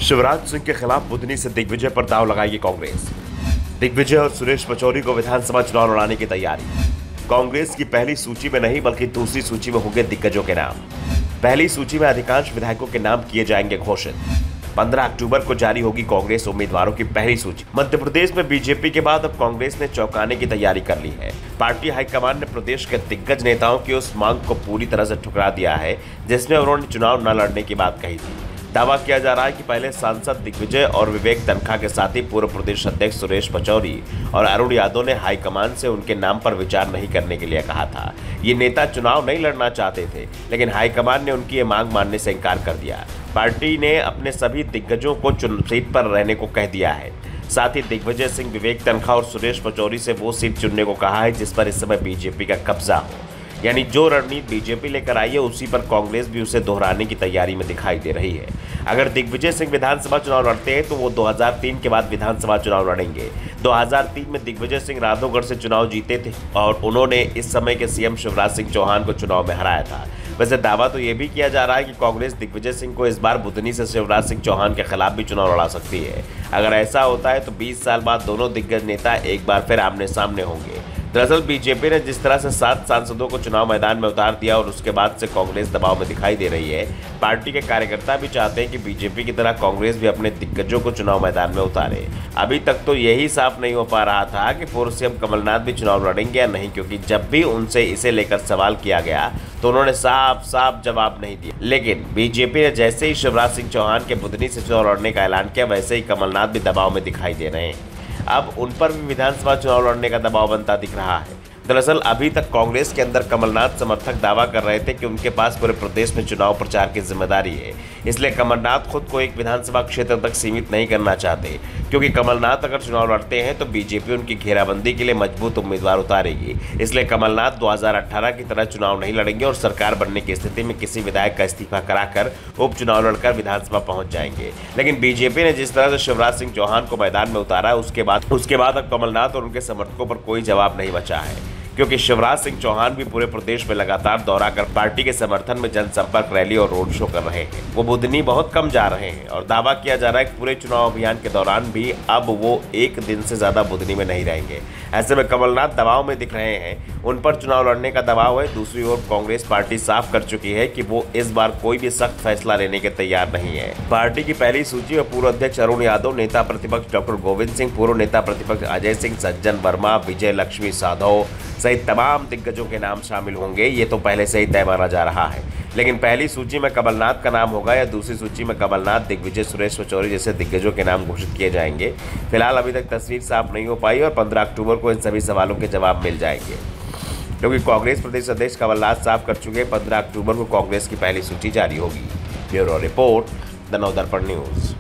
शिवराज सिंह के खिलाफ बुधनी से दिग्विजय पर दांव लगाएगी कांग्रेस। दिग्विजय और सुरेश पचौरी को विधानसभा चुनाव लड़ाने की तैयारी। कांग्रेस की पहली सूची में नहीं बल्कि दूसरी सूची में होंगे दिग्गजों के नाम। पहली सूची में अधिकांश विधायकों के नाम किए जाएंगे घोषित। 15 अक्टूबर को जारी होगी कांग्रेस उम्मीदवारों की पहली सूची। मध्य प्रदेश में बीजेपी के बाद अब कांग्रेस ने चौंकाने की तैयारी कर ली है। पार्टी हाईकमान ने प्रदेश के दिग्गज नेताओं की उस मांग को पूरी तरह से ठुकरा दिया है जिसमें उन्होंने चुनाव न लड़ने की बात कही थी। दावा किया जा रहा है कि पहले सांसद दिग्विजय और विवेक तनखा के साथ ही पूर्व प्रदेश अध्यक्ष सुरेश पचौरी और अरुण यादव ने हाईकमान से उनके नाम पर विचार नहीं करने के लिए कहा था। ये नेता चुनाव नहीं लड़ना चाहते थे, लेकिन हाईकमान ने उनकी ये मांग मानने से इनकार कर दिया। पार्टी ने अपने सभी दिग्गजों को सीट पर रहने को कह दिया है। साथ ही दिग्विजय सिंह, विवेक तनखा और सुरेश पचौरी से वो सीट चुनने को कहा है जिस पर इस समय बीजेपी का कब्जा हो। यानी जो रणनीति बीजेपी लेकर आई है उसी पर कांग्रेस भी उसे दोहराने की तैयारी में दिखाई दे रही है। अगर दिग्विजय सिंह विधानसभा चुनाव लड़ते हैं तो वो 2003 के बाद विधानसभा चुनाव लड़ेंगे। 2003 में दिग्विजय सिंह राधोगढ़ से चुनाव जीते थे और उन्होंने इस समय के सीएम शिवराज सिंह चौहान को चुनाव में हराया था। वैसे दावा तो ये भी किया जा रहा है कि कांग्रेस दिग्विजय सिंह को इस बार बुधनी से शिवराज सिंह चौहान के खिलाफ भी चुनाव लड़ा सकती है। अगर ऐसा होता है तो 20 साल बाद दोनों दिग्गज नेता एक बार फिर आमने सामने होंगे। दरअसल बीजेपी ने जिस तरह से 7 सांसदों को चुनाव मैदान में उतार दिया और उसके बाद से कांग्रेस दबाव में दिखाई दे रही है। पार्टी के कार्यकर्ता भी चाहते हैं कि बीजेपी की तरह कांग्रेस भी अपने दिग्गजों को चुनाव मैदान में उतारे। अभी तक तो यही साफ नहीं हो पा रहा था कि पूर्व सीएम कमलनाथ भी चुनाव लड़ेंगे या नहीं, क्योंकि जब भी उनसे इसे लेकर सवाल किया गया तो उन्होंने साफ जवाब नहीं दिया। लेकिन बीजेपी ने जैसे ही शिवराज सिंह चौहान के बुधनी से चुनाव लड़ने का ऐलान किया, वैसे ही कमलनाथ भी दबाव में दिखाई दे रहे हैं। अब उन पर भी विधानसभा चुनाव लड़ने का दबाव बनता दिख रहा है। दरअसल अभी तक कांग्रेस के अंदर कमलनाथ समर्थक दावा कर रहे थे कि उनके पास पूरे प्रदेश में चुनाव प्रचार की जिम्मेदारी है, इसलिए कमलनाथ खुद को एक विधानसभा क्षेत्र तक सीमित नहीं करना चाहते, क्योंकि कमलनाथ अगर चुनाव लड़ते हैं तो बीजेपी उनकी घेराबंदी के लिए मजबूत उम्मीदवार उतारेगी। इसलिए कमलनाथ 2018 की तरह चुनाव नहीं लड़ेंगे और सरकार बनने की स्थिति में किसी विधायक का इस्तीफा कराकर उपचुनाव लड़कर विधानसभा पहुंच जाएंगे। लेकिन बीजेपी ने जिस तरह से शिवराज सिंह चौहान को मैदान में उतारा, उसके बाद अब कमलनाथ और उनके समर्थकों पर कोई जवाब नहीं बचा है, क्योंकि शिवराज सिंह चौहान भी पूरे प्रदेश में लगातार दौरा कर पार्टी के समर्थन में जनसंपर्क रैली और रोड शो कर रहे हैं। वो बुधनी बहुत कम जा रहे हैं और दावा किया जा रहा है कि पूरे चुनाव अभियान के दौरान भी अब वो एक दिन से ज्यादा बुधनी में नहीं रहेंगे। ऐसे में कमलनाथ दबाव में दिख रहे हैं, उन पर चुनाव लड़ने का दबाव है। दूसरी ओर कांग्रेस पार्टी साफ कर चुकी है कि वो इस बार कोई भी सख्त फैसला लेने के तैयार नहीं है। पार्टी की पहली सूची में पूर्व अध्यक्ष अरुण यादव, नेता प्रतिपक्ष डॉक्टर गोविंद सिंह, पूर्व नेता प्रतिपक्ष अजय सिंह, सज्जन वर्मा, विजय लक्ष्मी साधव सहित तमाम दिग्गजों के नाम शामिल होंगे। ये तो पहले से ही तय माना जा रहा है। लेकिन पहली सूची में कमलनाथ का नाम होगा या दूसरी सूची में कमलनाथ, दिग्विजय, सुरेश पचौरी जैसे दिग्गजों के नाम घोषित किए जाएंगे, फिलहाल अभी तक तस्वीर साफ नहीं हो पाई और 15 अक्टूबर को इन सभी सवालों के जवाब मिल जाएंगे, क्योंकि कांग्रेस प्रदेश अध्यक्ष कमलनाथ साफ कर चुके हैं 15 अक्टूबर को कांग्रेस की पहली सूची जारी होगी। Bureau report, the Navdarpan news.